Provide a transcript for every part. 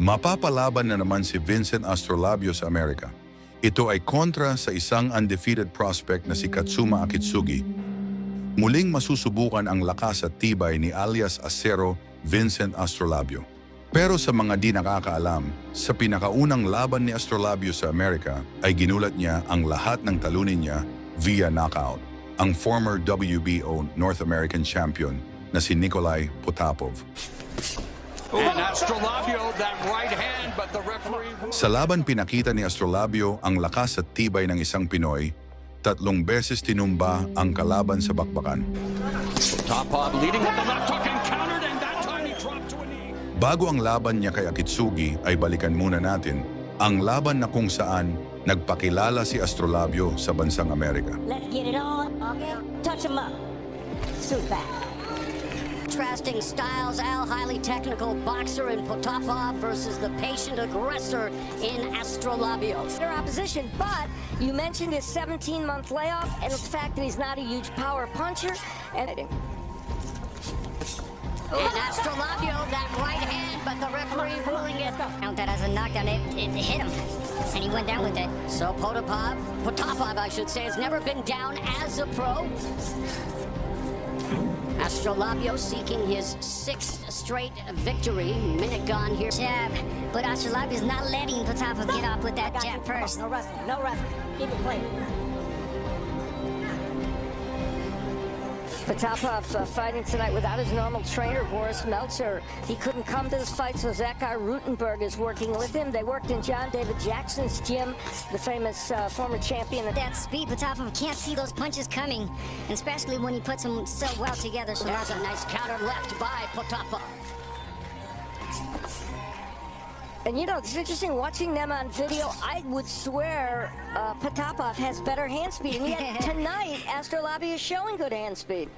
Mapapalaban na naman si Vincent ASTROLABIO sa Amerika. Ito ay kontra sa isang undefeated prospect na si AKITSUGI. Muling masusubukan ang lakas at tibay ni alias ASERO Vincent ASTROLABIO. Pero sa mga di nakakaalam, sa pinakaunang laban ni ASTROLABIO sa Amerika ay ginulat niya ang lahat ng talunin niya via knockout, ang former WBO North American champion na si Nikolai Potapov. And ASTROLABIO, that right hand, but the referee... Sa laban pinakita ni ASTROLABIO ang lakas at tibay ng isang Pinoy, 3 beses tinumba ang kalaban sa bakbakan. Potapov leading with the left hook and countered, and that time he dropped to a knee. Bago ang laban niya kay AKITSUGI ay balikan muna natin ang laban na kung saan nagpakilala si ASTROLABIO sa bansang Amerika. Let's get it on. Okay. Touch him up. Suit back. Contrasting styles, Al, highly technical boxer in Potapov versus the patient aggressor in ASTROLABIO. Their opposition, but you mentioned his 17-month layoff and the fact that he's not a huge power puncher. And ASTROLABIO, that right hand, but the referee ruling it. Count that as a knockdown. It hit him, and he went down with it. So Potapov, I should say, has never been down as a pro. ASTROLABIO seeking his 6th straight victory. Minute gone here. Jab, but ASTROLABIO's not letting Potapov get off with that jab first. No wrestling, no wrestling. Keep it clean. Potapov fighting tonight without his normal trainer, Boris Meltzer. He couldn't come to this fight, so Zachar Rutenberg is working with him. They worked in John David Jackson's gym, the famous former champion. That speed, Potapov can't see those punches coming, and especially when he puts them so well together. So There's a nice counter left by Potapov. And you know, it's interesting watching them on video. I would swear Potapov has better hand speed, and yet tonight ASTROLABIO is showing good hand speed.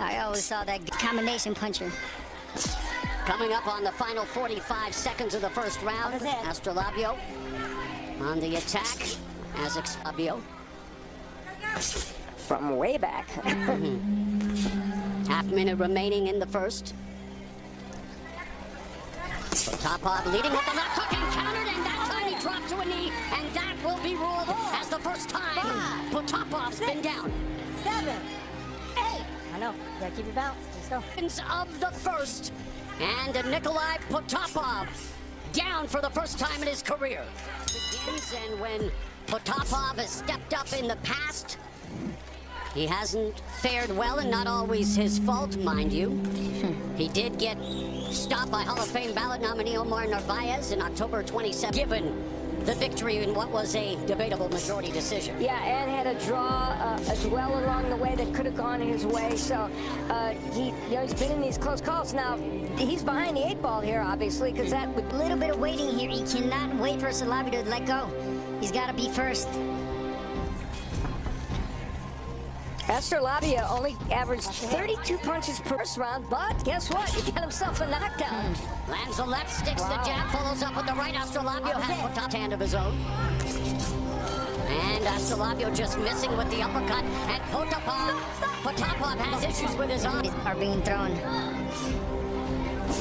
I always saw that combination puncher. Coming up on the final 45 seconds of the first round, ASTROLABIO on the attack as ASTROLABIO. From way back. Half minute remaining in the first. Potapov leading with the left hook and countered, and that time he dropped to a knee, and that will be ruled as the first time Potapov's been down. 7, 8. I know. Gotta keep your balance. Let's go. Of the first, and Nikolai Potapov down for the first time in his career. Begins, and when Potapov has stepped up in the past, he hasn't fared well, and not always his fault, mind you. He did get stopped by Hall of Fame ballot nominee Omar Narvaez in October 27, given the victory in what was a debatable majority decision. Yeah, and had a draw as well along the way that could have gone his way. So he's been in these close calls. Now, he's behind the 8 ball here, obviously, because that would... A little bit of waiting here. He cannot wait for ASTROLABIO to let go. He's got to be first. ASTROLABIO only averaged 32 punches per round, but guess what? He got himself a knockdown. Lands the left, sticks the jab, follows up with the right. ASTROLABIO has a top hand of his own. And ASTROLABIO just missing with the uppercut. And Potapov has issues with his arm. Are being thrown.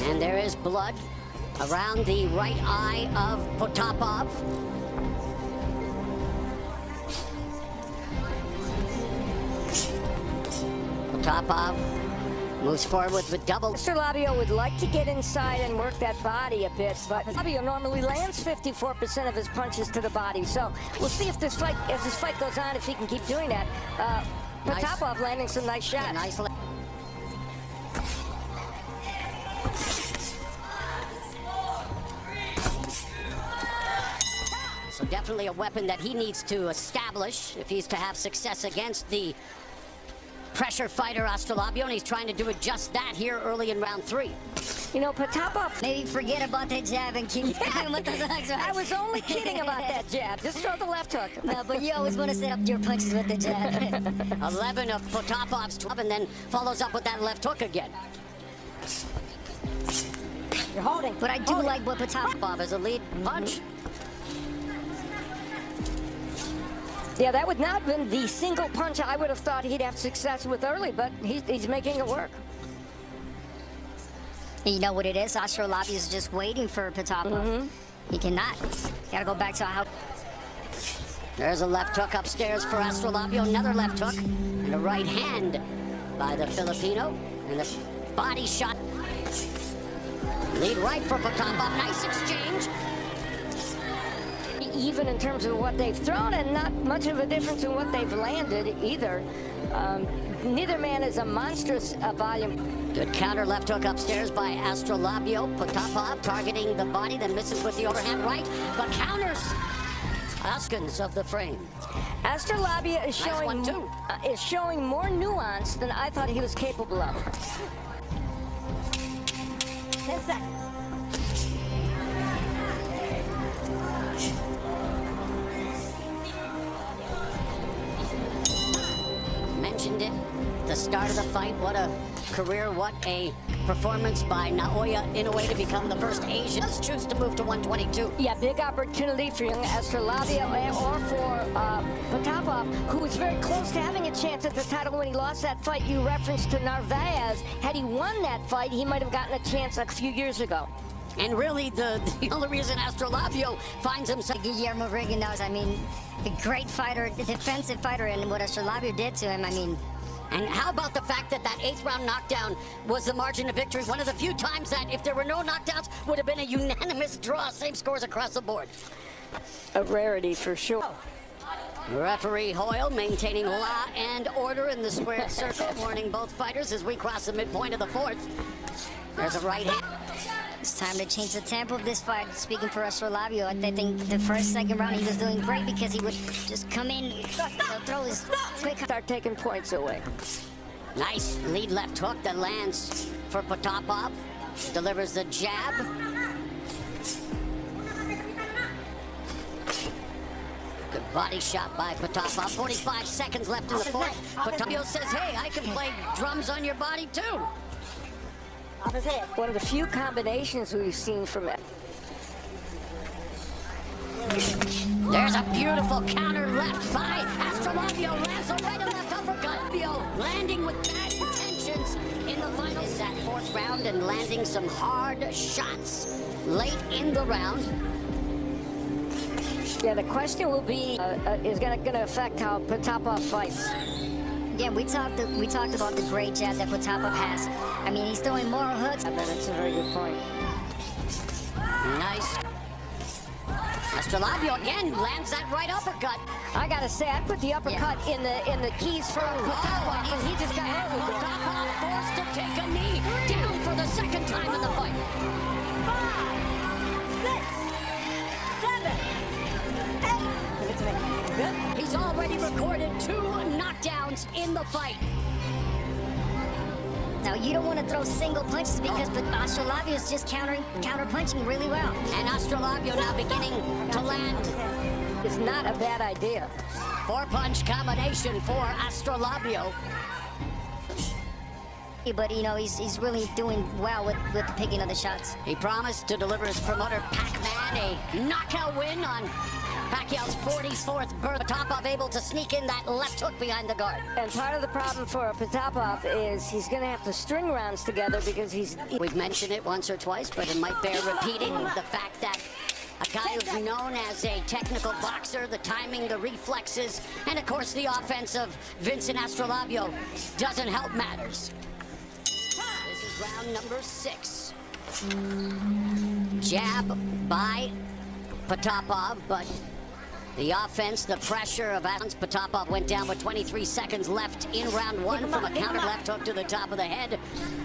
And there is blood around the right eye of Potapov. Potapov moves forward with double. ASTROLABIO would like to get inside and work that body a bit, but ASTROLABIO normally lands 54% of his punches to the body. So we'll see if this fight, as this fight goes on, if he can keep doing that. Potapov landing some nice shots. Yeah, nice. So definitely a weapon that he needs to establish if he's to have success against the pressure fighter ASTROLABIO, and he's trying to do just that here early in round 3. You know, Potapov... Maybe forget about that jab and keep going with those hooks. I was only kidding about that jab. Just throw the left hook. No, but you always want to set up your punches with the jab. 11 of Potapov's 12, and then follows up with that left hook again. You're holding. But I do like what Potapov as a lead punch. Yeah, that would not have been the single punch I would have thought he'd have success with early, but he's making it work. You know what it is? Astrolabio is just waiting for Potapov. He cannot. Gotta go back to how. There's a left hook upstairs for Astrolabio, another left hook, and a right hand by the Filipino, and the body shot. Lead right for Potapov, nice exchange. Even in terms of what they've thrown, and not much of a difference in what they've landed either. Neither man is a monstrous volume. Good counter left hook upstairs by Astrolabio. Potapov targeting the body, then misses with the overhand right, but counters. Hoskins of the frame. Astrolabio is Nice one, too. showing more nuance than I thought he was capable of. 10 seconds. Mentioned it, the start of the fight. What a career, what a performance by Naoya Inoue to become the first Asian to choose to move to 122. Yeah, big opportunity for young Astrolabio or for Potapov, who was very close to having a chance at the title when he lost that fight you referenced to Narvaez. Had he won that fight, he might have gotten a chance a few years ago. And really, the only reason Astrolabio finds himself... Guillermo Rigon knows, I mean, a great fighter, a defensive fighter, and what Astrolabio did to him, I mean... And how about the fact that that 8th round knockdown was the margin of victory? One of the few times that, if there were no knockdowns, would have been a unanimous draw. Same scores across the board. A rarity for sure. Referee Hoyle maintaining law and order in the squared circle, warning both fighters as we cross the midpoint of the 4th. There's a right hand. It's time to change the tempo of this fight. Speaking for Astrolabio, I think the first, second round he was doing great because he would just come in, throw his quick. Start taking points away. Nice lead left hook that lands for Potapov. Delivers the jab. Good body shot by Potapov. 45 seconds left in the 4th. Potapov says, hey, I can play drums on your body too. One of the few combinations we've seen from it. There's a beautiful counter left by Astrolabio. Lands a right and left uppercut. Landing with bad intentions in the final set. 4th round and landing some hard shots late in the round. Yeah, the question will be, is going to affect how Potapov fights. Yeah, we talked about the great jab that Potapov has. I mean, he's throwing more hooks. That's a very good point. Nice. Astrolabio again lands that right uppercut. I gotta say, I put the uppercut in the keys for Potapov, and he just got hit with it. Potapov forced to take a knee, down for the second time in the fight. 5, 6, 7, 8. He's already recorded 2 knockdowns in the fight. Now, you don't want to throw single punches because Astrolabio is just counter-punching really well. And Astrolabio now beginning to land. It's not a bad idea. 4-punch combination for Astrolabio. But, you know, he's really doing well with the picking of the shots. He promised to deliver his promoter, Pac-Man, a knockout win on Pacquiao's 44th birth. Potapov able to sneak in that left hook behind the guard. And part of the problem for Potapov is he's going to have to string rounds together because he's... We've mentioned it once or twice, but it might bear repeating. The fact that a guy who's known as a technical boxer, the timing, the reflexes, and of course the offense of Vincent Astrolabio doesn't help matters. This is round number 6. Jab by Potapov, but the offense, the pressure of Potapov went down with 23 seconds left in round 1 from a counter left hook to the top of the head.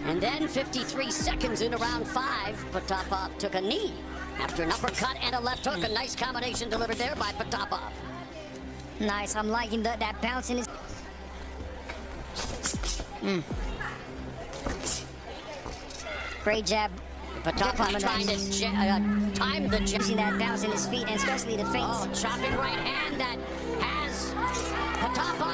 And then 53 seconds into round 5, Potapov took a knee after an uppercut and a left hook. A nice combination delivered there by Potapov. Nice, I'm liking that bounce in his... Great jab. Potapov trying to time the jab. See that bounce in his feet, and especially the feints. Oh, chopping right hand that has Potapov